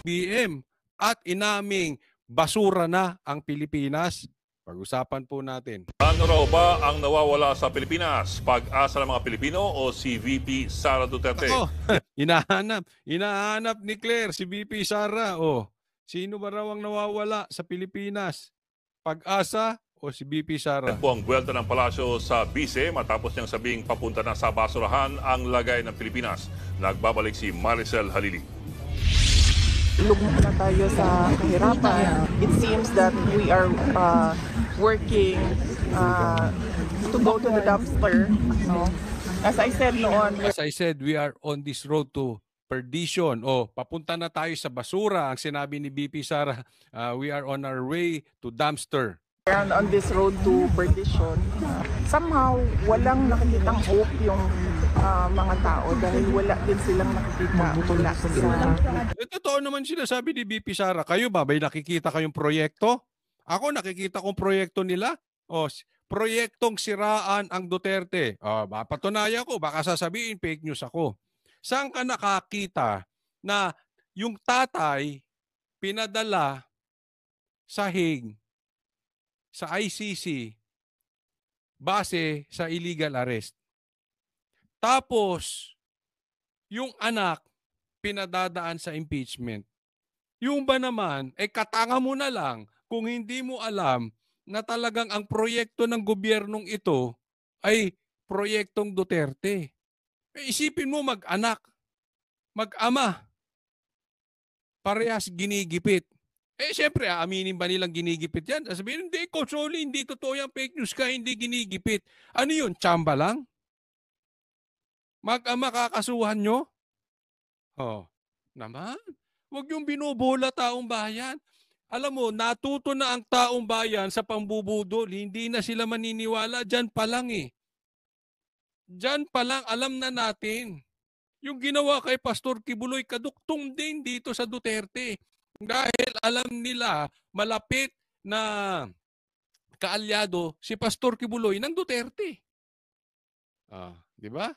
BBM at inaming basura na ang Pilipinas? Pag-usapan po natin. Ano raw ba ang nawawala sa Pilipinas? Pag-asa ng mga Pilipino o si VP Sara Duterte? Ako, hinahanap ni Claire si VP Sara. Oh, sino ba raw ang nawawala sa Pilipinas? Pag-asa o si VP Sara? Yan po ang buwelta ng palasyo sa Bise matapos niyang sabing papunta na sa basurahan ang lagay ng Pilipinas. Nagbabalik si Maricel Halili. Lugmok na tayo sa kahirapan. It seems that we are working to go to the dumpster. No? As I said noon, As I said, we are on this road to perdition. O, papunta na tayo sa basura. Ang sinabi ni VP Sara, we are on our way to dumpster. and on this road to perdition, somehow walang nakikitang hope yung mga tao dahil wala din silang nakikita mula sa Totoo naman sinasabi ni VP Sara. Kayo ba? May nakikita kayong proyekto? Ako nakikita kong proyekto nila. O, proyektong siraan ang Duterte. O, patunayan ko. Baka sasabihin fake news ako. Saan ka nakakita na yung tatay pinadala sa Hague, sa ICC, base sa illegal arrest? Tapos, yung anak, pinadadaan sa impeachment. Yung ba naman, katanga mo na lang kung hindi mo alam na talagang ang proyekto ng gobyernong ito ay proyektong Duterte. Isipin mo mag-anak, mag-ama, parehas ginigipit. Siyempre, aaminin ba nilang ginigipit yan? Sabihin, hindi, Coach Oli, hindi totoo yan, fake news ka, hindi ginigipit. Ano yun, tsamba lang? Mag-ama kakasuhan nyo? Oh, naman. Huwag yung binubola taong bayan. Alam mo, natuto na ang taong bayan sa pambubudol. Hindi na sila maniniwala. Diyan pa lang Diyan pa lang, alam na natin. Yung ginawa kay Pastor Kibuloy, kaduktong din dito sa Duterte. Dahil alam nila, malapit na kaalyado si Pastor Kibuloy ng Duterte. Di ba?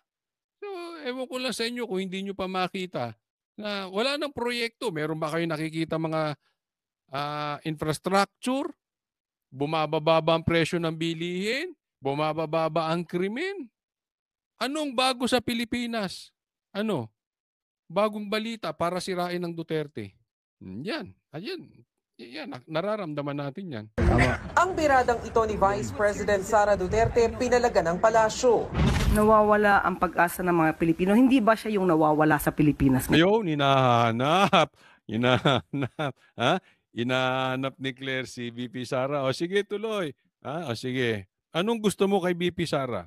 So, ewan ko lang sa inyo kung hindi nyo pa makita na wala nang proyekto. Meron ba kayo nakikita mga infrastructure? Bumababa ang presyo ng bilihin? Bumababa ang krimen? Anong bago sa Pilipinas? Ano? Bagong balita para sirain ng Duterte. Yan. Yan. Nararamdaman natin yan. Tama. Ang biradang ito ni Vice President Sara Duterte pinalaga ng palasyo. Nawawala ang pag-asa ng mga Pilipino. Hindi ba siya yung nawawala sa Pilipinas? Ngayon, hinahanap. Hinahanap ni Claire si VP Sara. O sige, tuloy. O sige. Anong gusto mo kay VP Sara?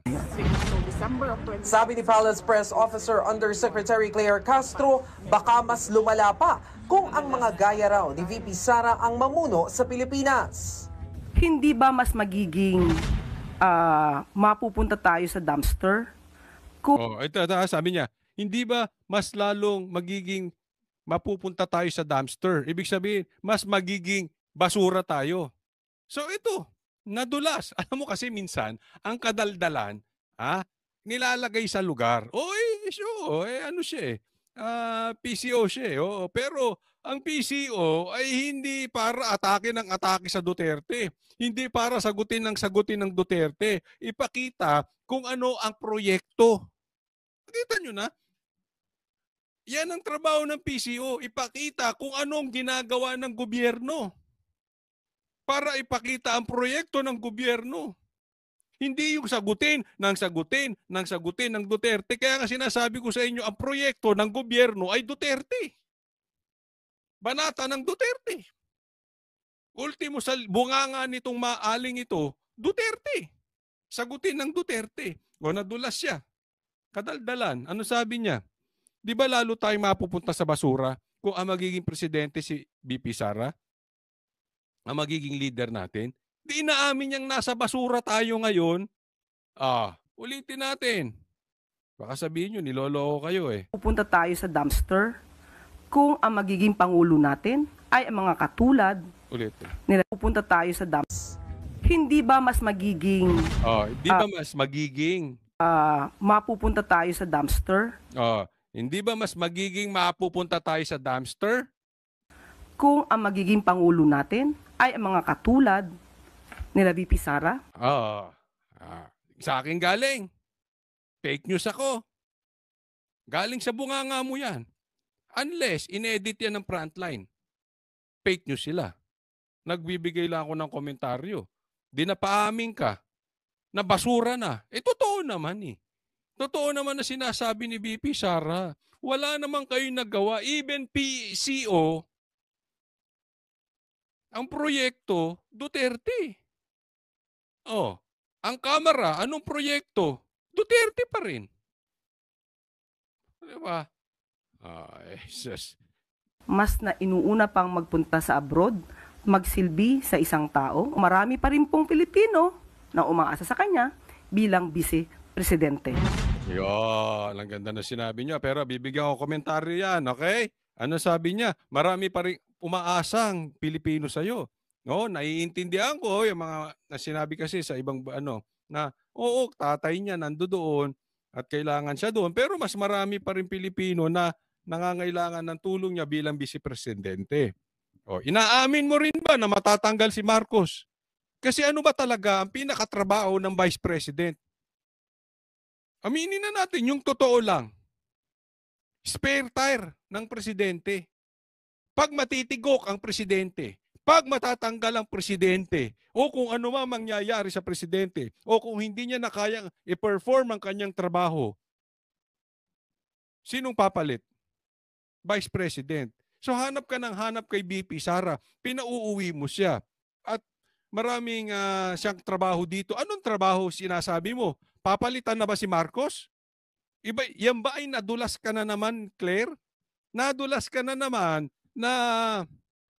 Sabi ni Palace Press Officer Undersecretary Claire Castro, baka mas lumala pa kung ang mga gaya raw ni VP Sara ang mamuno sa Pilipinas. Hindi ba mas magiging mapupunta tayo sa dumpster? Ito, sabi niya, hindi ba mas lalong magiging mapupunta tayo sa dumpster? Ibig sabihin, mas magiging basura tayo. So ito, nadulas. Alam mo kasi minsan, ang kadaldalan, nilalagay sa lugar. Ano siya PCO siya pero ang PCO ay hindi para atake ng atake sa Duterte. Hindi para sagutin ng Duterte. Ipakita kung ano ang proyekto. Nakita nyo na? Yan ang trabaho ng PCO. Ipakita kung anong ginagawa ng gobyerno. Para ipakita ang proyekto ng gobyerno. Hindi yung sagutin ng Duterte. Kaya nga sinasabi ko sa inyo, ang proyekto ng gobyerno ay Duterte. Banata ng Duterte. Ultimo sa bunganga nitong maaling ito, Duterte. Sagutin ng Duterte. Nadulas siya. Kadaldalan. Ano sabi niya? Di ba lalo tayong mapupunta sa basura kung ang magiging presidente si VP Sara? Ang magiging leader natin? Di inaamin niyang nasa basura tayo ngayon. Ulitin natin. Baka sabihin nyo, niloloko kayo Pupunta tayo sa dumpster kung ang magiging pangulo natin ay ang mga katulad. Ulitin. Pupunta tayo sa dumpster. Hindi ba mas magiging... Hindi ba mas magiging... mapupunta tayo sa dumpster? Hindi ba mas magiging mapupunta tayo sa dumpster? kung ang magiging pangulo natin ay ang mga katulad nila VP Sara? Sa akin galing. Fake news ako. Galing sa bunganga mo yan. Unless inedit yan ng frontline. Fake news sila. Nagbibigay lang ako ng komentaryo. Di na paamin ka na basura na. Totoo naman eh. Totoo naman na sinasabi ni VP Sara. Wala naman kayong nagawa. Even PCO, ang proyekto, Duterte. Ang Kamara, anong proyekto? Duterte pa rin. Diba? Jesus. Mas na inuuna pang magpunta sa abroad, magsilbi sa isang tao. Marami pa rin pong Pilipino na umaasa sa kanya bilang vice-presidente. Yan, ang ganda na sinabi niya. Pero bibigyan ko komentaryo yan, okay? Ano sabi niya? Marami pa rin umaasang Pilipino sa'yo. No, naiintindihan ko yung mga na sinabi kasi sa ibang na oo, tatay niya nandoon at kailangan siya doon. Pero mas marami pa rin Pilipino na nangangailangan ng tulong niya bilang vice-presidente. Inaamin mo rin ba na matatanggal si Marcos? Kasi ano ba talaga ang pinakatrabaho ng vice president? Aminin na natin yung totoo lang. Spare tire ng presidente. Pag matitigok ang presidente, pag matatanggal ang presidente, o kung ano man mangyayari sa presidente, o kung hindi niya na kayang i-perform ang kanyang trabaho, sinong papalit? Vice President. So hanap ka ng hanap kay VP Sara, pinauuwi mo siya. At maraming siyang trabaho dito. Anong trabaho sinasabi mo? Papalitan na ba si Marcos? Yan ba ay nadulas ka na naman, Claire? Nadulas ka na naman na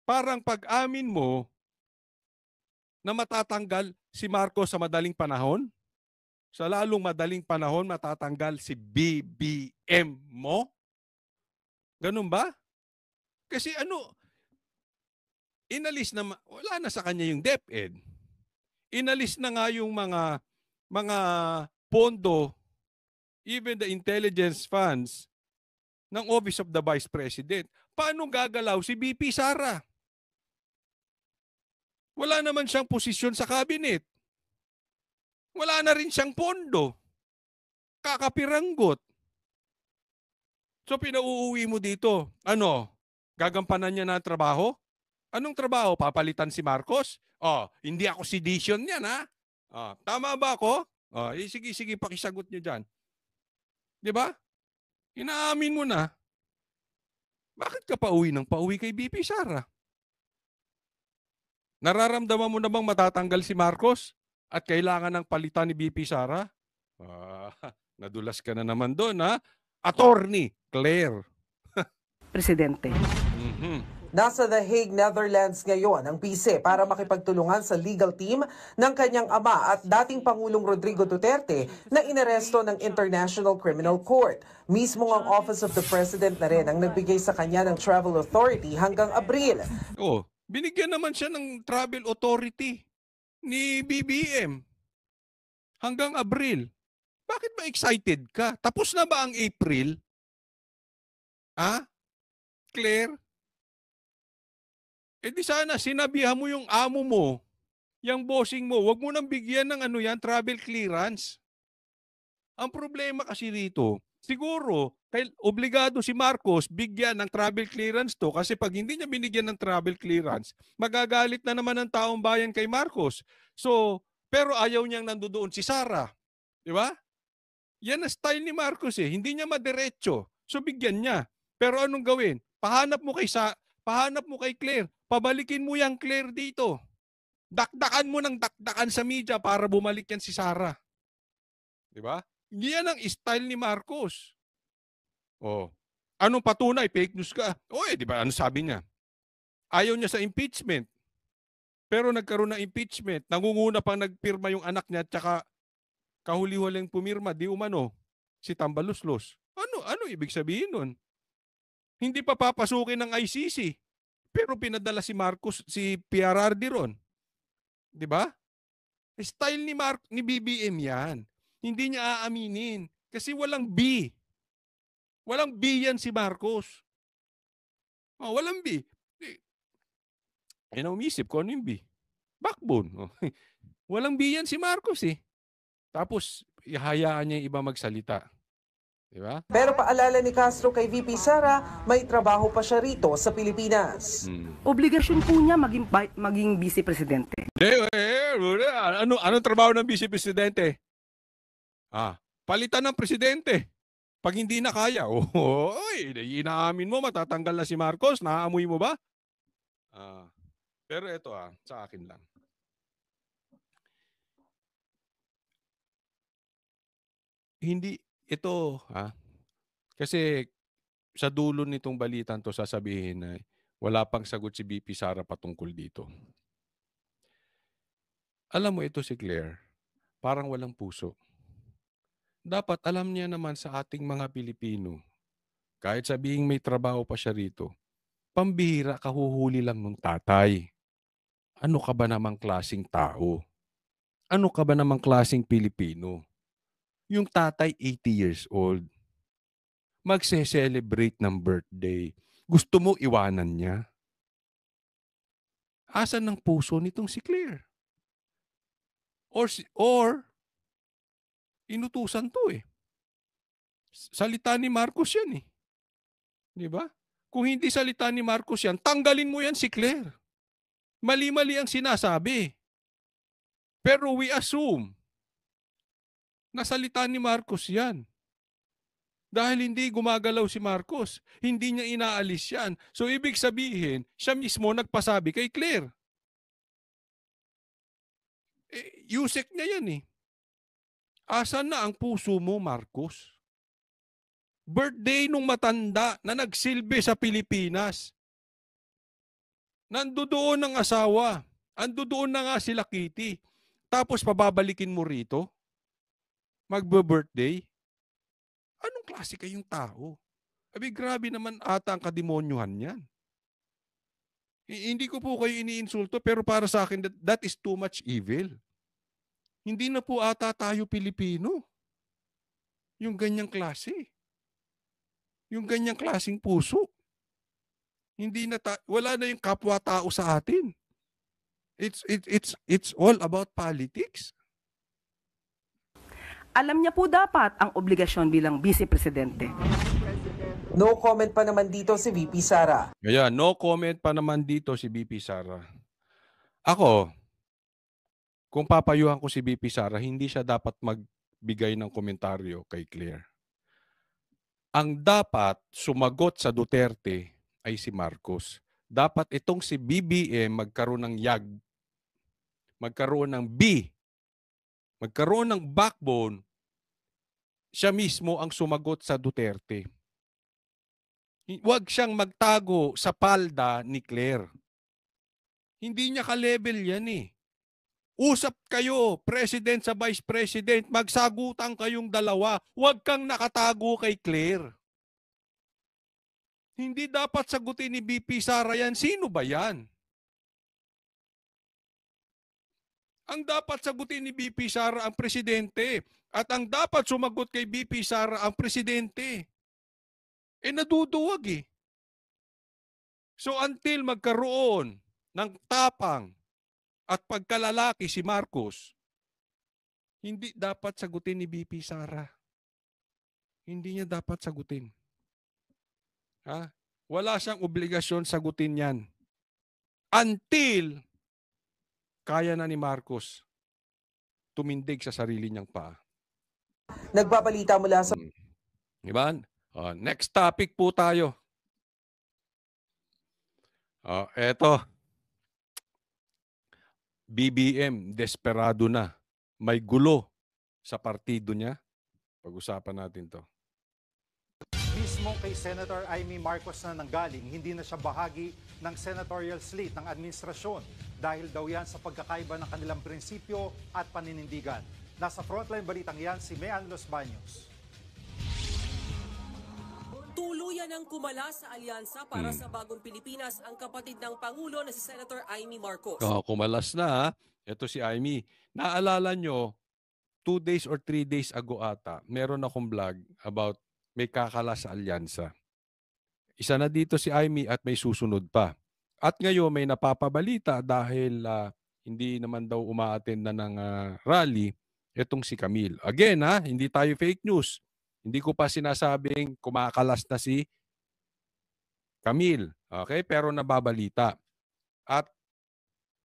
parang pag-amin mo na matatanggal si Marcos sa madaling panahon? Sa lalong madaling panahon, matatanggal si BBM mo? Ganun ba? Kasi inalis na, wala na sa kanya yung DepEd. Inalis na nga yung mga pondo, even the intelligence funds ng Office of the Vice President. Paano gagalaw si VP Sara? Wala naman siyang posisyon sa cabinet. Wala na rin siyang pondo. Kakapiranggot. So pinauuwi mo dito. Gagampanan niya na trabaho? Anong trabaho? Papalitan si Marcos? Hindi ako sedition niyan, ha? Tama ba ako? Sige, pakisagot niyo dyan. Di ba? Inaamin mo na. Bakit ka pauwi kay VP Sara? Nararamdaman mo na bang matatanggal si Marcos at kailangan ng palitan ni VP Sara? Nadulas ka na naman doon, ha? Attorney Claire. Presidente. Nasa The Hague, Netherlands ngayon ang PC para makipagtulungan sa legal team ng kanyang ama at dating Pangulong Rodrigo Duterte na inaresto ng International Criminal Court. Mismo ang Office of the President na rin ang nagbigay sa kanya ng travel authority hanggang Abril. Binigyan naman siya ng travel authority ni BBM hanggang Abril. Bakit ba excited ka? Tapos na ba ang April? Claire? Di sana sinabihan mo yung amo mo, yung bossing mo, wag mo nang bigyan ng travel clearance. Ang problema kasi rito, siguro, obligado si Marcos bigyan ng travel clearance to kasi pag hindi niya binigyan ng travel clearance, magagalit na naman ang taong bayan kay Marcos. So, pero ayaw niyang nandoon si Sara. Di ba? Yan ang style ni Marcos eh. Hindi niya madiretso. So, bigyan niya. Pero anong gawin? Pahanap mo kay Claire. Pabalikin mo yung Claire dito. Dakdakan mo ng dakdakan sa media para bumalik yan si Sara. Di ba? Yan ang style ni Marcos. Anong patunay? Fake news ka? Di ba? Ano sabi niya? Ayaw niya sa impeachment. Pero nagkaroon ng impeachment. Nangunguna pang nagpirma yung anak niya at saka kahuli-huling pumirma, di umano, si Tambaluslos. Ano ibig sabihin nun? Hindi pa papasukin ng ICC. Pero pinadala si Marcos, si PRRD ron. Di ba? Style ni BBM yan. Hindi niya aaminin. Kasi walang B. Walang B yan si Marcos. Walang B. Eh, umisip ko ano yung B? Backbone. Oh. Walang B yan si Marcos eh. Tapos, ihayaan niya yung iba magsalita. Di ba? Pero paalala ni Castro kay VP Sara, may trabaho pa siya rito sa Pilipinas. Obligasyon po niya maging vice presidente. Anong trabaho ng vice presidente? Palitan ng presidente. Pag hindi na kaya, inaamin mo, matatanggal na si Marcos, naaamoy mo ba? Pero ito sa akin lang. Hindi, ito kasi sa dulo nitong balitan to sasabihin na wala pang sagot si BP Sara patungkol dito. Alam mo ito si Claire, parang walang puso. Dapat alam niya naman sa ating mga Pilipino, kahit sabihing may trabaho pa siya rito, pambihira kahuhuli lang ng tatay. Ano ka ba namang klaseng tao? Ano ka ba namang klaseng Pilipino? Yung tatay 80 years old. Magse-celebrate ng birthday. Gusto mo iwanan niya? Asan ng puso nitong si Claire? Or inutusan to eh. Salita ni Marcos yan eh. Di ba? Kung hindi salita ni Marcos yan, tanggalin mo yan si Claire. Mali-mali ang sinasabi. Pero we assume na salita ni Marcos yan. Dahil hindi gumagalaw si Marcos. Hindi niya inaalis yan. So ibig sabihin, siya mismo nagpasabi kay Claire. Yusek niya yan eh. Asan na ang puso mo, Marcos? Birthday nung matanda na nagsilbi sa Pilipinas. Nandoon ang asawa. Andoon na nga sila Kitty. Tapos pababalikin mo rito? Magbe-birthday? Anong klase kayong tao? Grabe naman ata ang kademonyuhan yan. Hindi ko po kayo iniinsulto pero para sa akin that is too much evil. Hindi na po ata tayo Pilipino. Yung ganyang klase. Yung ganyang klaseng puso. Wala na yung kapwa-tao sa atin. It's all about politics. Alam niya po dapat ang obligasyon bilang vice presidente. No comment pa naman dito si VP Sara. Kaya no comment pa naman dito si VP Sara. Ako, kung papayuhan ko si VP Sara, hindi siya dapat magbigay ng komentaryo kay Claire. Ang dapat sumagot sa Duterte ay si Marcos. Dapat itong si BBM magkaroon ng yag, magkaroon ng B, magkaroon ng backbone, siya mismo ang sumagot sa Duterte. Huwag siyang magtago sa palda ni Claire. Hindi niya ka-level yan eh. Usap kayo, president sa vice president, magsagutan kayong dalawa. Huwag kang nakatago kay Claire. Hindi dapat sagutin ni BP Sara yan. Sino ba yan? Ang dapat sagutin ni BP Sara ang presidente. At ang dapat sumagot kay BP Sara ang presidente. Naduduwag eh. So until magkaroon ng tapang at pagkalalaki si Marcos, hindi dapat sagutin ni BP Sara. Hindi niya dapat sagutin. Wala siyang obligasyon sagutin yan. Until kaya na ni Marcos tumindig sa sarili niyang paa. Nagbabalita mula sa... Diba? Next topic po tayo. Eto. BBM, desperado na. May gulo sa partido niya. Pag-usapan natin to. Mismo kay Senator Amy Marcos na nanggaling, hindi na siya bahagi ng senatorial slate ng administrasyon dahil daw yan sa pagkakaiba ng kanilang prinsipyo at paninindigan. Nasa frontline balitang yan si Mean Los Baños. Tuluyan ang kumala sa alyansa para sa bagong Pilipinas ang kapatid ng Pangulo na si Senator Amy Marcos. Kumalas na. Ito si Amy. Naalala nyo, 2 days or 3 days ago ata, meron akong vlog about may kakala sa alyansa. Isa na dito si Amy at may susunod pa. At ngayon may napapabalita dahil hindi naman daw uma-attend na ng rally itong si Camille. Again hindi tayo fake news. Hindi ko pa sinasabing kumakalas na si Camille. Okay? Pero nababalita. At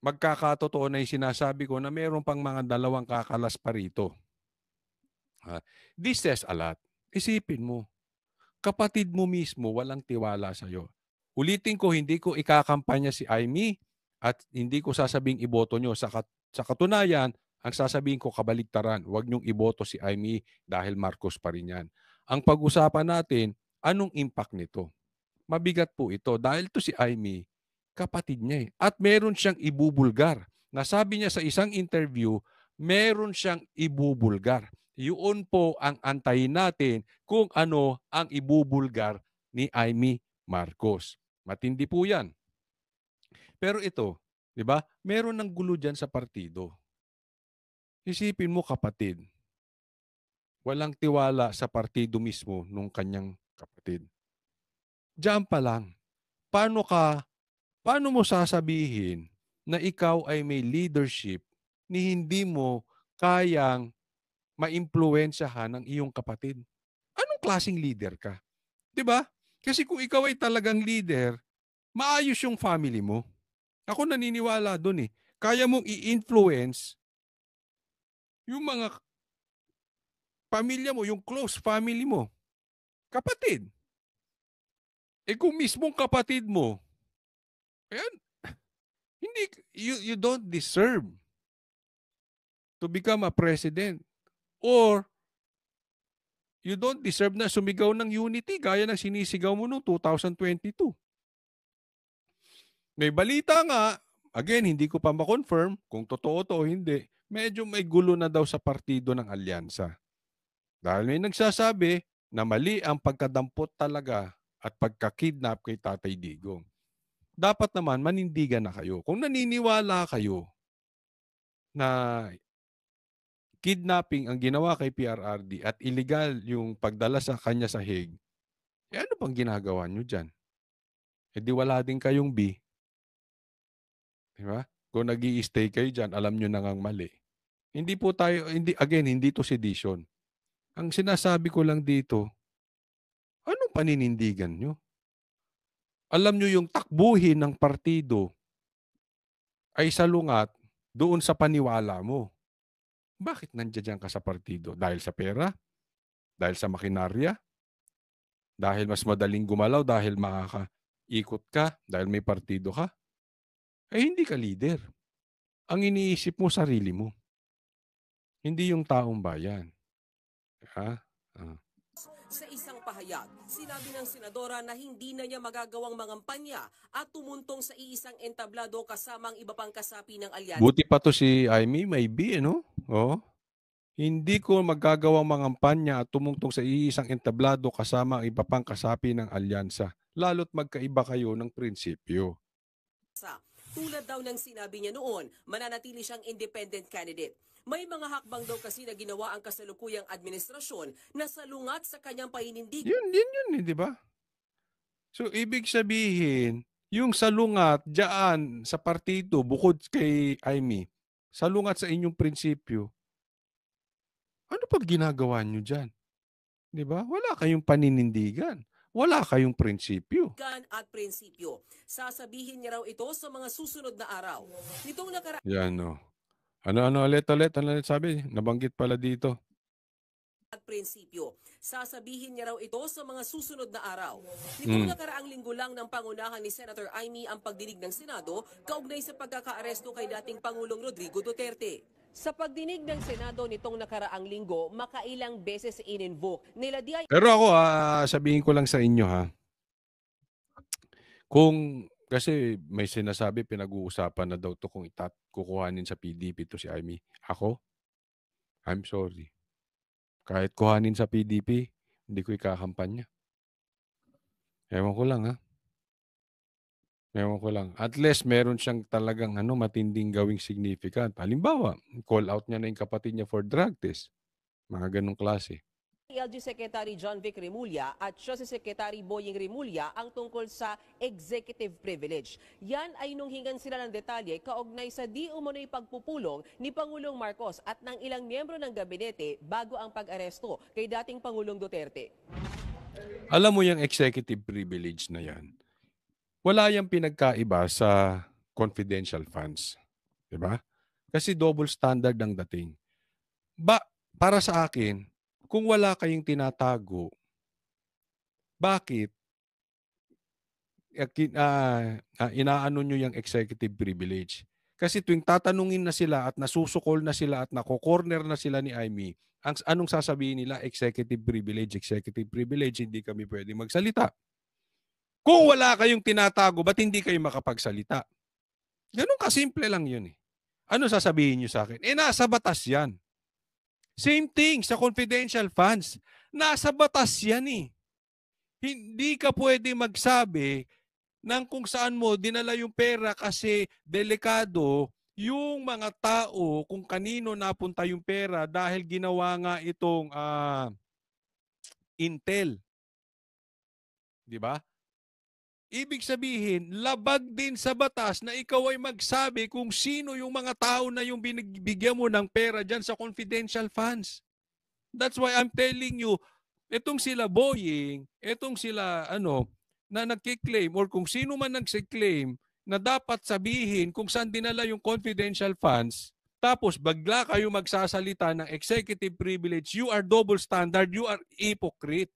magkakatotoo na yung sinasabi ko na mayroon pang mga dalawang kakalas pa rito. This says a lot. Isipin mo, kapatid mo mismo walang tiwala sa'yo. Ulitin ko, hindi ko ikakampanya si Aimee at hindi ko sasabing iboto nyo. Sa katunayan, ang sasabihin ko kabaligtaran, huwag nyong iboto si Aimee dahil Marcos pa rin yan. Ang pag-usapan natin, anong impact nito? Mabigat po ito dahil to si Aimee, kapatid niya At meron siyang ibubulgar. Nasabi niya sa isang interview, meron siyang ibubulgar. Yun po ang antayin natin kung ano ang ibubulgar ni Aimee Marcos. Matindi po yan. Pero ito, di ba? Meron ng gulo dyan sa partido. Isipin mo kapatid, walang tiwala sa partido mismo nung kanyang kapatid. Diyan pa lang, paano mo sasabihin na ikaw ay may leadership ni hindi mo kayang maimpluwensyahan ng iyong kapatid? Anong klaseng leader ka? 'Di ba? Kasi kung ikaw ay talagang leader, maayos yung family mo. Ako naniniwala doon Kaya mong i-influence yung mga pamilya mo, yung close family mo. Kapatid. Kung mismong kapatid mo, hindi, you don't deserve to become a president. Or, you don't deserve na sumigaw ng unity gaya ng sinisigaw mo noong 2022. May balita nga, again, hindi ko pa ma-confirm kung totoo to o hindi, medyo may gulo na daw sa partido ng alyansa. Dahil may nagsasabi na mali ang pagkadampot talaga at pagkakidnap kay Tatay Digong. Dapat naman manindigan na kayo. Kung naniniwala kayo na kidnapping ang ginawa kay PRRD at illegal yung pagdala sa kanya sa Hague, ano pang ginagawa nyo dyan? Di wala din kayong B. Diba? Kung nag-i-stay kayo dyan, alam nyo na ngang mali. Hindi po tayo, hindi to sedition. Ang sinasabi ko lang dito, anong paninindigan nyo? Alam nyo yung takbuhin ng partido ay salungat doon sa paniwala mo. Bakit nandiyan ka sa partido? Dahil sa pera? Dahil sa makinarya? Dahil mas madaling gumalaw? Dahil makakaikot ka? Dahil may partido ka? Hindi ka leader. Ang iniisip mo, sarili mo. Hindi yung taong bayan. Sa isang pahayag, sinabi ng senadora na hindi na niya magagawang mangampanya at tumuntong sa iisang entablado kasama ang iba pang kasapi ng alyansa. Buti pa to si Aimee, may B, Hindi ko magagawang mangampanya at tumungtong sa iisang entablado kasama ang iba pang kasapi ng alyansa. Lalo't magkaiba kayo ng prinsipyo. Tulad daw ng sinabi niya noon, mananatili siyang independent candidate. May mga hakbang daw kasi na ginawa ang kasalukuyang administrasyon na salungat sa kanyang paninindigan. Yun, di ba? So, ibig sabihin, yung salungat dyan sa partido, bukod kay Aimee, salungat sa inyong prinsipyo, ano pag ginagawa nyo dyan? Di ba? Wala kayong paninindigan. Wala kayong prinsipyo. At prinsipyo. Sasabihin niya raw ito sa mga susunod na araw. Nitong Yan, Ano ulit sabi? Nabanggit pala dito. At prinsipyo. Sasabihin niya raw ito sa mga susunod na araw. Nitong nakaraang linggo lang ng pangunahan ni Senator Aimee ang pagdinig ng Senado kaugnay sa pagkakaaresto kay dating Pangulong Rodrigo Duterte. Sa pagdinig ng Senado nitong nakaraang linggo, makailang beses in-invoke nila Pero ako, sabihin ko lang sa inyo kasi may sinasabi, pinag-uusapan na daw to kung kukuhanin sa PDP to si Aimee. Ako, I'm sorry. Kahit kuhanin sa PDP, hindi ko ikakampanya. Ewan ko lang Ewan ko lang. At least meron siyang talagang matinding gawing significant. Halimbawa, call out niya na yung kapatid niya for drug test. Mga ganong klase. DILG Secretary John Vic Remulla at siya si Secretary Boying Remulla ang tungkol sa executive privilege. Yan ay nung hingan sila ng detalye kaugnay sa di umano'y pagpupulong ni Pangulong Marcos at ng ilang miyembro ng gabinete bago ang pag-aresto kay dating Pangulong Duterte. Alam mo yung executive privilege na yan, wala yung pinagkaiba sa confidential funds. Diba? Kasi double standard ang dating. Para sa akin, kung wala kayong tinatago, bakit inaano nyo yung executive privilege? Kasi tuwing tatanungin na sila at nasusukol na sila at nako-corner na sila ni Amy, anong sasabihin nila? Executive privilege, hindi kami pwede magsalita. Kung wala kayong tinatago, ba't hindi kayo makapagsalita? Ganun kasimple lang yun eh. Ano sasabihin nyo sa akin? Nasa batas yan. Same thing sa confidential funds. Nasa batas yan eh. Hindi ka pwede magsabi ng kung saan mo dinala yung pera kasi delikado yung mga tao kung kanino napunta yung pera dahil ginawa nga itong Intel. Di ba? Ibig sabihin, labag din sa batas na ikaw ay magsabi kung sino yung mga tao na yung binibigyan mo ng pera dyan sa confidential funds. That's why I'm telling you, itong sila Boying, itong sila na nagkiklaim or kung sino man nagsiklaim na dapat sabihin kung saan dinala yung confidential funds, tapos bagla kayo magsasalita ng executive privilege, you are double standard, you are hypocrite.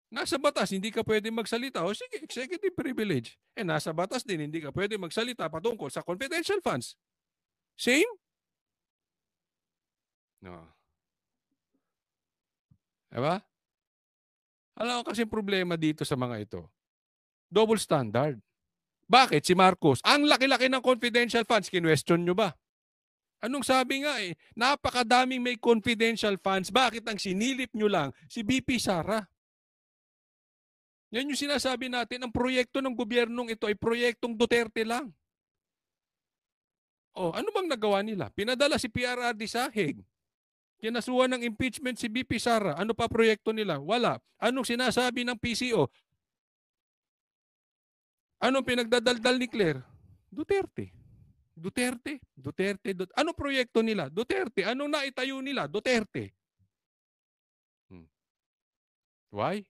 Nasa batas, hindi ka pwede magsalita. O sige, executive privilege. Nasa batas din, hindi ka pwede magsalita patungkol sa confidential funds. Same? No. Diba? Alam ko kasi problema dito sa mga ito. Double standard. Bakit si Marcos? Ang laki-laki ng confidential funds, kinwestiyon nyo ba? Anong sabi nga eh? Napakadaming may confidential funds. Bakit ang sinilip nyo lang si BP Sara? Yan yung sinasabi natin, ang proyekto ng gobyernong ito ay proyektong Duterte lang. Ano bang nagawa nila? Pinadala si PRRD sa Hague. Kinasuhan ng impeachment si BP Sara. Ano pa proyekto nila? Wala. Anong sinasabi ng PCO? Anong pinagdadaldal ni Claire? Duterte. Ano proyekto nila? Duterte. Anong naitayo nila? Duterte. Why?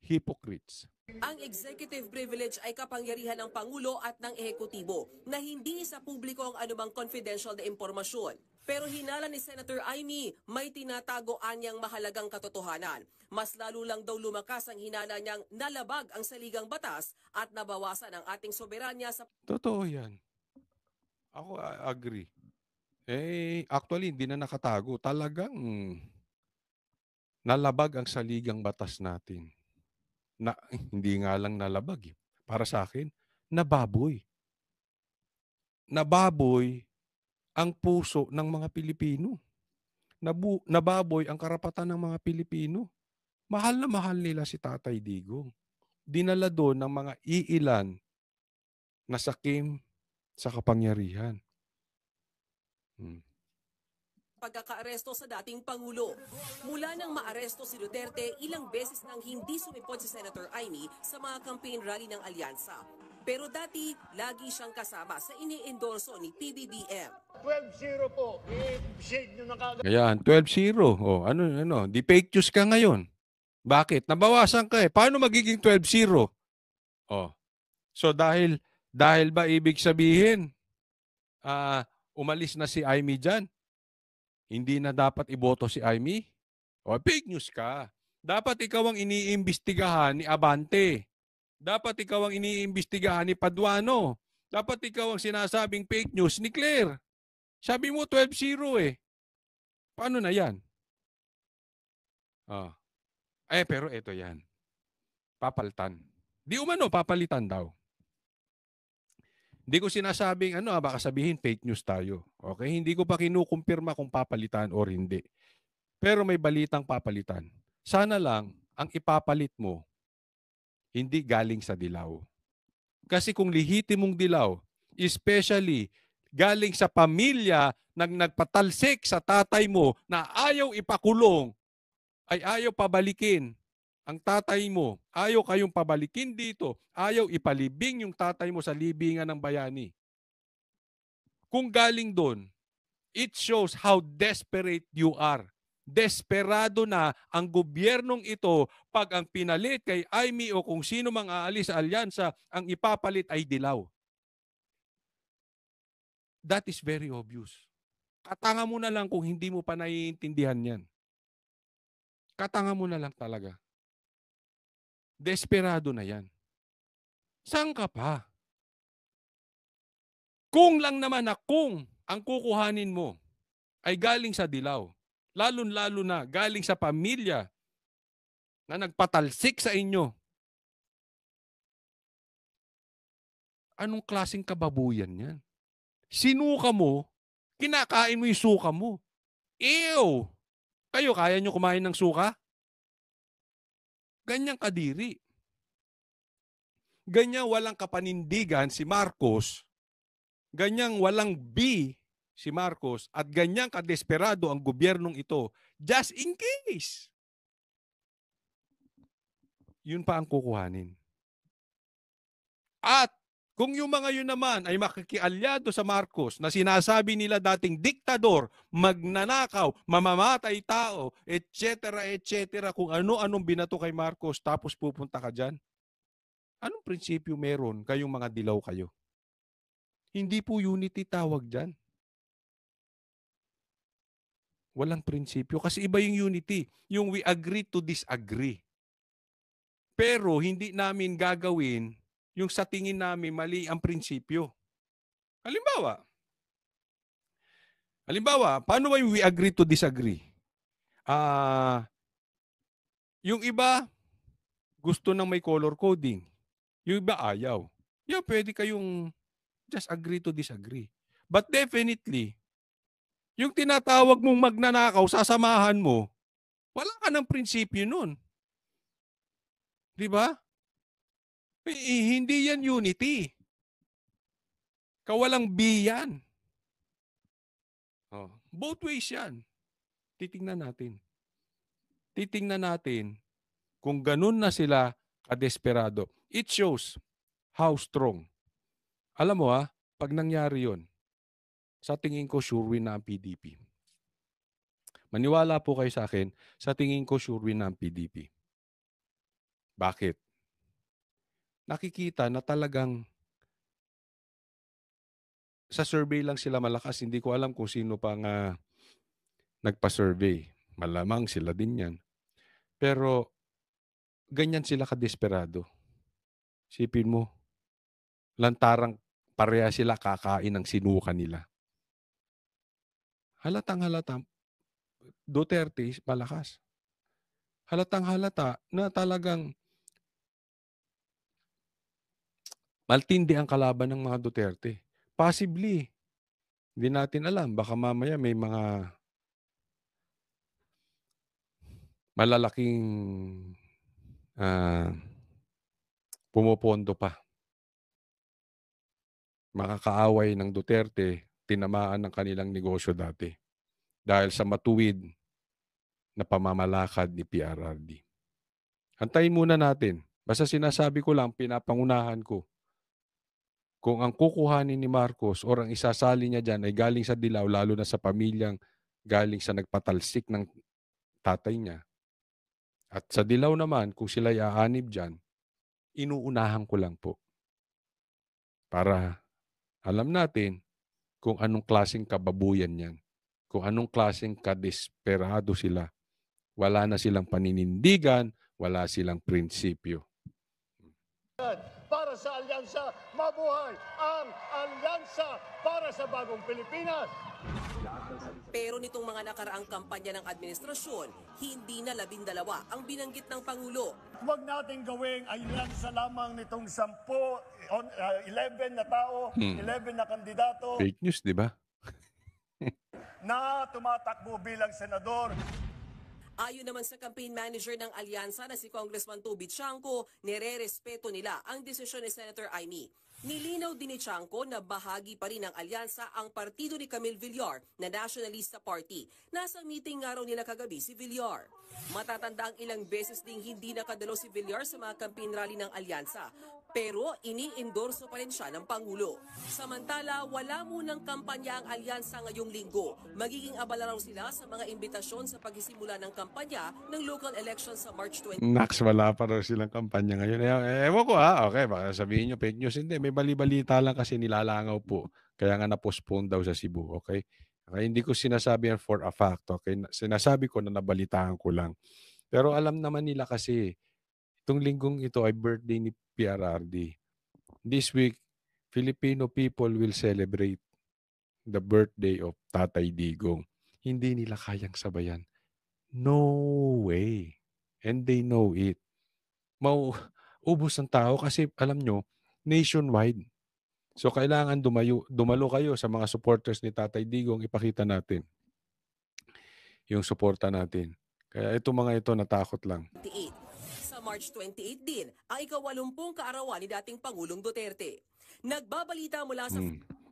Hypocrites. Ang executive privilege ay kapangyarihan ng Pangulo at ng Ehekutibo na hindi sa publiko ang anumang confidential na impormasyon. Pero hinala ni Senator Amy, may tinatago anyang mahalagang katotohanan. Mas lalo lang daw lumakas ang hinala niyang nalabag ang saligang batas at nabawasan ang ating soberanya sa... Totoo yan. Ako agree. Actually, hindi na nakatago. Talagang nalabag ang saligang batas natin. Hindi nga lang nalabag. Para sa akin, nababoy. Nababoy ang puso ng mga Pilipino. Nababoy ang karapatan ng mga Pilipino. Mahal na mahal nila si Tatay Digong. Dinala doon ng mga iilan na sakim sa kapangyarihan. Pagkakaaresto sa dating Pangulo. Mula nang maaresto si Duterte, ilang beses nang hindi sumipot si Senator Amy sa mga campaign rally ng alyansa. Pero dati, lagi siyang kasama sa ini-endorso ni PBBM. 12-0 po. I-shade nyo na kagad. Ayan, 12-0. Di fake news ka ngayon. Bakit? Nabawasan ka eh. Paano magiging 12-0? So dahil ba ibig sabihin, umalis na si Amy dyan? Hindi na dapat iboto si Amy? Fake news ka. Dapat ikaw ang iniimbestigahan ni Abante. Dapat ikaw ang iniimbestigahan ni Paduano. Dapat ikaw ang sinasabing fake news ni Claire. Sabi mo 12-0 eh. Paano na yan? Pero ito yan. Papalitan. Di umano, papalitan daw. Hindi ko sinasabing baka sabihin fake news tayo. Okay? Hindi ko pa kinukumpirma kung papalitan or hindi. Pero may balitang papalitan. Sana lang ang ipapalit mo hindi galing sa dilaw. Kasi kung lihitimong dilaw, especially galing sa pamilya ng nagpatalsik sa tatay mo na ayaw ipakulong, ay ayaw pabalikin ang tatay mo, ayaw kayong pabalikin dito, ayaw ipalibing yung tatay mo sa libingan ng bayani. Kung galing doon, it shows how desperate you are. Desperado na ang gobyernong ito pag ang pinalit kay Aimee o kung sino mang aalis sa alyansa, ang ipapalit ay dilaw. That is very obvious. Katanga mo na lang kung hindi mo pa naiintindihan yan. Katanga mo na lang talaga. Desperado na yan. Saan ka pa? Kung lang naman na kung ang kukuhanin mo ay galing sa dilaw, lalo-lalo na galing sa pamilya na nagpatalsik sa inyo, anong klaseng kababuyan yan? Sinuka mo, kinakain mo yung suka mo. Ew! Kayo, kaya nyo kumain ng suka? Ganyang kadiri. Ganyang walang kapanindigan si Marcos, ganyang walang B si Marcos, at ganyang kadesperado ang gobyernong ito, just in case. Yun pa ang kukuhanin. At kung yung mga yun naman ay makikialyado sa Marcos na sinasabi nila dating diktador, magnanakaw, mamamatay tao, etc., etc., kung ano-anong binato kay Marcos, tapos pupunta ka dyan, anong prinsipyo meron kayong mga dilaw kayo? Hindi po unity tawag dyan. Walang prinsipyo. Kasi iba yung unity. Yung we agree to disagree. Pero hindi namin gagawin yung sa tingin namin mali ang prinsipyo. Halimbawa, paano ba yung we agree to disagree? Yung iba, gusto ng may color coding. Yung iba, ayaw. Yeah, pwede kayong just agree to disagree. But definitely, yung tinatawag mong magnanakaw, sasamahan mo, wala ka ng prinsipyo nun. Di ba? Hindi yan unity. Kawalang B yan. Both ways yan. Titingnan natin. Titingnan natin kung ganun na sila kadesperado. It shows how strong. Alam mo pag nangyari yun, sa tingin ko sure win na ang PDP. Maniwala po kayo sa akin, sa tingin ko sure win na ang PDP. Bakit? Nakikita na talagang sa survey lang sila malakas. Hindi ko alam kung sino pa nga nagpa-survey. Malamang sila din yan. Pero ganyan sila kadesperado. Sipin mo, lantarang pareha sila kakain ng sinuka nila. Halatang-halata, Duterte malakas. Halatang-halata na talagang maltindi ang kalaban ng mga Duterte. Possibly, hindi natin alam. Baka mamaya may mga malalaking pumopondo pa. Makakaaway ng Duterte, tinamaan ng kanilang negosyo dati. Dahil sa matuwid na pamamalakad ni PRRD. Antayin muna natin. Basta sinasabi ko lang, pinapangunahan ko. Kung ang kukuhanin ni Marcos o ang isasali niya dyan ay galing sa dilaw, lalo na sa pamilyang galing sa nagpatalsik ng tatay niya. At sa dilaw naman, kung sila'y aanib dyan, inuunahan ko lang po. Para alam natin kung anong klaseng kababuyan yan. Kung anong klaseng kadesperado sila. Wala na silang paninindigan, wala silang prinsipyo. Para sa alyansa, mabuhay ang alyansa para sa bagong Pilipinas. Pero nitong mga nakaraang kampanya ng administrasyon, hindi na 12 ang binanggit ng Pangulo. Huwag natin gawing alyansa lamang nitong 11 na tao, 11 na kandidato. Fake news, di ba? Na tumatakbo bilang senador. Ayon naman sa campaign manager ng alyansa na si Congressman Toby Chanco, nire-respeto nila ang desisyon ni Senator Aimee. Nilinaw din ni Chanco na bahagi pa rin ng alyansa ang partido ni Camille Villar na Nationalista Party. Nasa meeting nga raw nila kagabi si Villar. Matatanda ang ilang beses ding hindi nakadalo si Villar sa mga campaign rally ng alyansa. Pero ini-endorso pa rin siya ng Pangulo. Samantala, wala munang kampanya ang alyansa ngayong linggo. Magiging abala raw sila sa mga imbitasyon sa pagsisimula ng kampanya ng local elections sa March 20. Nax, wala pa raw silang kampanya ngayon. Ewan ko okay, baka sabihin nyo fake news. Hindi, may bali-balita lang kasi nilalangaw po. Kaya nga na-postpone daw sa Cebu, okay? Okay, hindi ko sinasabi yan for a fact, okay? Sinasabi ko na nabalitaan ko lang. Pero alam naman nila kasi, itong linggong ito ay birthday ni PRRD. This week, Filipino people will celebrate the birthday of Tatay Digong. Hindi nila kayang sabayan. No way. And they know it. Mauubos ng tao kasi alam nyo, nationwide. So kailangan dumalo kayo sa mga supporters ni Tatay Digong, ipakita natin yung suporta natin. Kaya itong mga ito natakot lang. Sa March 28 din, ang ika-80 kaarawan ni dating Pangulong Duterte. Nagbabalita mula sa...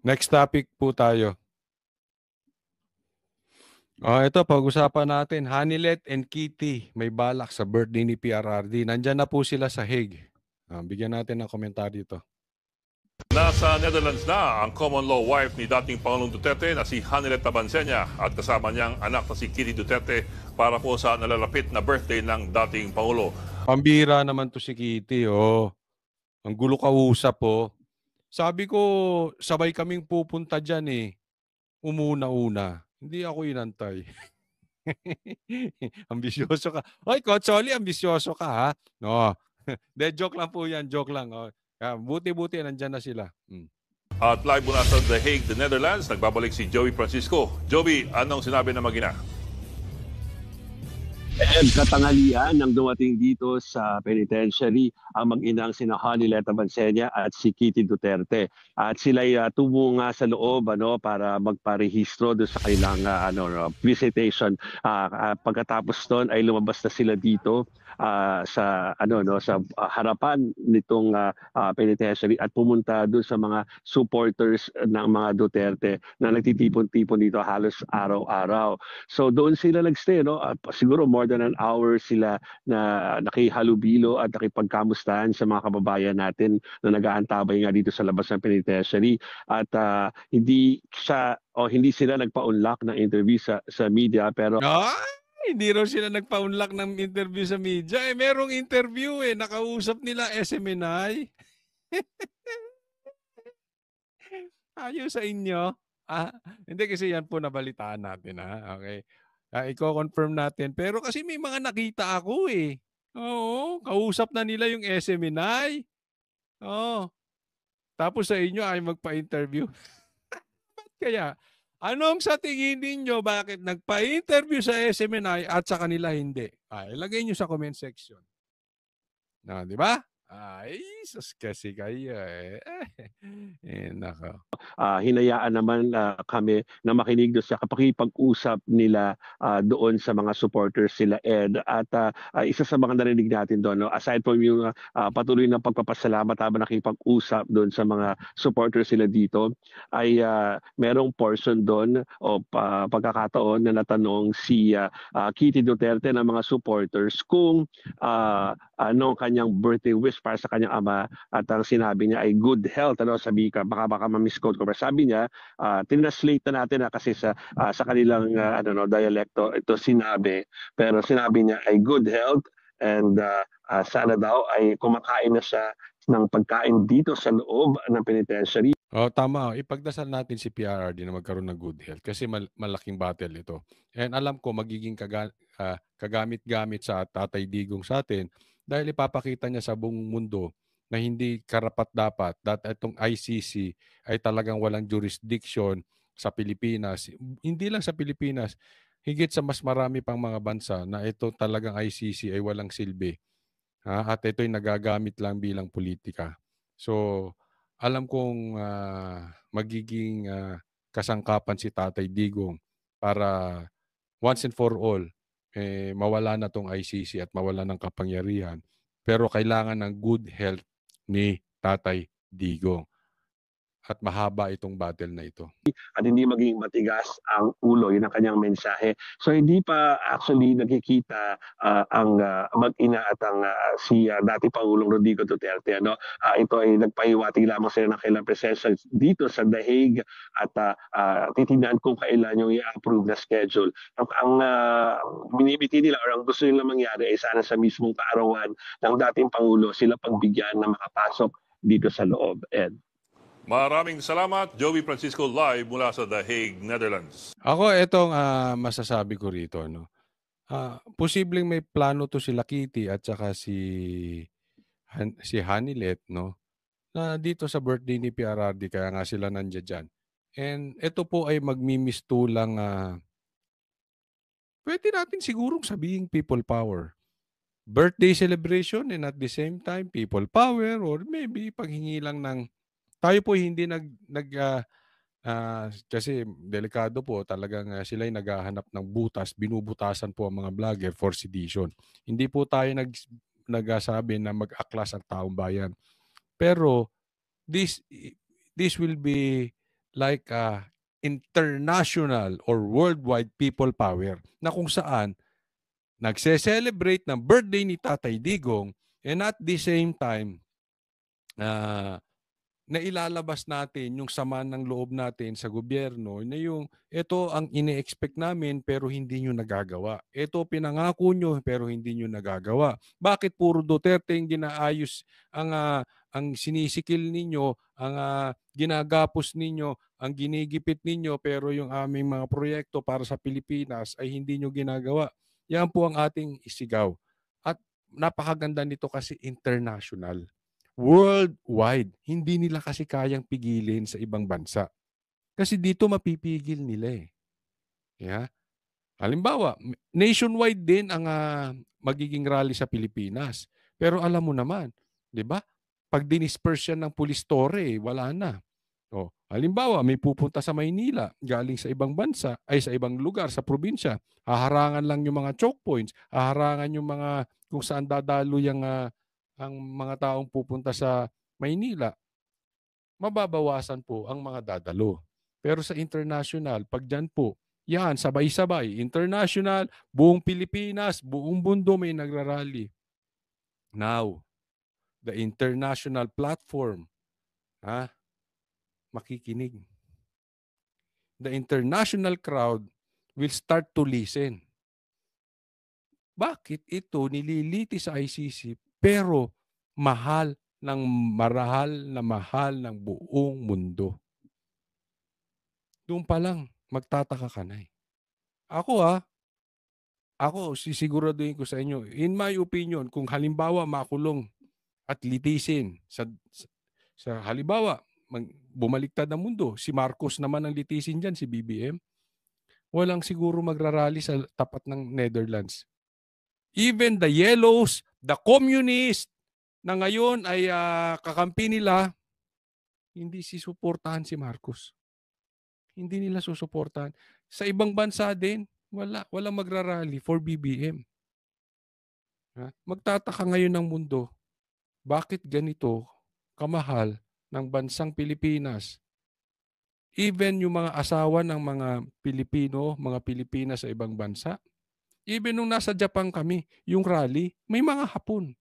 Next topic po tayo. Ito, pag-usapan natin, Hanilet and Kitty may balak sa birthday ni PRRD. Nandyan na po sila sa Hague. Bigyan natin ng komentaryo ito. Nasa Netherlands na ang common law wife ni dating Pangulong Duterte na si Hanilet Tabansenya at kasama niyang anak na si Kitty Duterte para po sa nalalapit na birthday ng dating Pangulo. Pambira naman to si Kitty, Ang gulo kausap, Sabi ko, sabay kaming pupunta dyan, Umuna-una. Hindi ako inantay. Ambisyoso ka. Hoy, Coach Oli, ambisyoso ka, ha? No. Joke lang po yan, joke lang. Buti-buti, nandyan na sila. At live mula sa The Hague, the Netherlands, nagbabalik si Joey Francisco. Joey, anong sinabi ng mag-ina? Katanghalian nang dumating dito sa penitentiary ang mag-inang sina Hanilet Tabansenya at si Kitty Duterte. At sila'y tubo nga sa loob para magparehistro doon sa kanilang visitation. Pagkatapos doon ay lumabas na sila dito sa harapan nitong penitentiary at pumunta doon sa mga supporters ng mga Duterte na nagtitipon-tipon dito halos araw-araw. So doon sila nagstay, siguro more than an hour sila na nakihalubilo at nakipagkamustahan sa mga kababayan natin na nag-aantabay nga dito sa labas ng penitentiary. At hindi sila nagpa-unlock ng interview sa media pero hindi raw sila nagpa-unlock ng interview sa media. Merong interview nakausap nila SMNI. Ayos sa inyo. Hindi kasi yan po nabalitaan natin, okay. Iko-confirm natin. Pero kasi may mga nakita ako Oo, kausap na nila yung SMNI. Tapos sa inyo ay magpa-interview. Kaya, anong sa tingin ninyo bakit nagpa-interview sa SMNI at sa kanila hindi? Ilagay nyo sa comment section. Di ba? Ay, sus kasi kayo nako. Hinayaan naman kami na makinig doon sa pakipag-usap nila doon sa mga supporters sila Ed. At isa sa mga narinig natin doon, aside from yung patuloy na pagpapasalamat habang nakipag-usap doon sa mga supporters sila dito, ay merong portion doon o pagkakataon na natanong si Kitty Duterte ng mga supporters kung anong kanyang birthday wish para sa kanyang ama, at ang sinabi niya ay good health. Sabi ka, baka ma-misquote ko, pero sabi niya, tinranslate na natin kasi sa kanilang dialekto ito sinabi, pero sinabi niya ay good health and sana daw ay kumakain na siya ng pagkain dito sa loob ng penitentiary. Tama. Ipagdasal natin si PRRD na magkaroon ng good health kasi malaking battle ito. And alam ko magiging kagamit-gamit sa Tatay Digong sa atin dahil ipapakita niya sa buong mundo na hindi karapat-dapat itong ICC ay talagang walang jurisdiction sa Pilipinas. Hindi lang sa Pilipinas, higit sa mas marami pang mga bansa na ito talagang ICC ay walang silbi. At ito'y nagagamit lang bilang politika. So, alam kong magiging kasangkapan si Tatay Digong para once and for all, mawala na tong ICC at mawala ng kapangyarihan. Pero kailangan ng good health ni Tatay Digong. at mahaba itong battle na ito. At hindi maging matigas ang ulo, yun ang kanyang mensahe. So hindi pa actually nakikita ang mag-ina at ang si dati Pangulong Rodrigo Duterte. Ito ay nagpahiwatig lamang sila ng kailang presensya dito sa The Hague at titignan kung kailan yung i-approve na schedule. Ang binibiti nila or ang gusto nila mangyari ay sana sa mismong kaarawan ng dating Pangulo sila pagbigyan na makapasok dito sa loob. Ed. Maraming salamat, Joey Francisco live mula sa The Hague, Netherlands. Ako, itong masasabi ko rito. Posibleng may plano to si Kitty at saka si Hanilet, no? Na dito sa birthday ni PRRD, kaya nga sila nandiyan dyan. And ito po ay magmimistulang, pwede natin sigurong sabihin people power. Birthday celebration and at the same time people power, or maybe paghingi lang ng tayo po hindi kasi delikado po talagang sila ay naghahanap ng butas, binubutasan po ang mga vlogger for sedition. Hindi po tayo nagsasabi na mag-aklas ang taong bayan. Pero this will be like a international or worldwide people power na kung saan nagse-celebrate ng birthday ni Tatay Digong and at the same time na ilalabas natin yung sama ng loob natin sa gobyerno na yung ito ang ine-expect namin pero hindi nyo nagagawa. Ito pinangako nyo pero hindi nyo nagagawa. Bakit puro Duterte yung ginaayos ang sinisikil ninyo, ang ginagapos ninyo, ang ginigipit ninyo pero yung aming mga proyekto para sa Pilipinas ay hindi nyo ginagawa. Yan po ang ating isigaw. At napakaganda nito kasi international. Worldwide, hindi nila kasi kayang pigilin sa ibang bansa. Kasi dito mapipigil nila eh. Yeah? Halimbawa, nationwide din ang magiging rally sa Pilipinas. Pero alam mo naman, di ba? Pag dinisperse yan ng police torre, wala na. Halimbawa, may pupunta sa Maynila, galing sa ibang bansa, ay sa ibang lugar, sa probinsya. Haharangan lang yung mga choke points, haharangan yung mga kung saan dadalo ang mga taong pupunta sa Maynila, mababawasan po ang mga dadalo. Pero sa international, pag dyan po, yan, sabay-sabay, international, buong Pilipinas, buong mundo may nagrarally. Now, the international platform, makikinig. The international crowd will start to listen. Bakit ito nililiti sa ICC pero mahal ng buong mundo? Doon pa lang, magtataka ka na eh. Ako sisiguraduhin ko sa inyo, in my opinion, kung halimbawa makulong at litisin sa halimbawa, bumaliktad ang mundo, si Marcos naman ang litisin dyan, si BBM, walang siguro magrarally sa tapat ng Netherlands. Even the yellows, the communists na ngayon ay kakampi nila, hindi susuportahan si Marcos. Hindi nila susuportahan. Sa ibang bansa din, walang magrarally for BBM. Magtataka ngayon ng mundo, bakit ganito kamahal ng bansang Pilipinas? Even yung mga asawa ng mga Pilipino, mga Pilipinas sa ibang bansa, even nung nasa Japan kami, yung rally, may mga Hapon.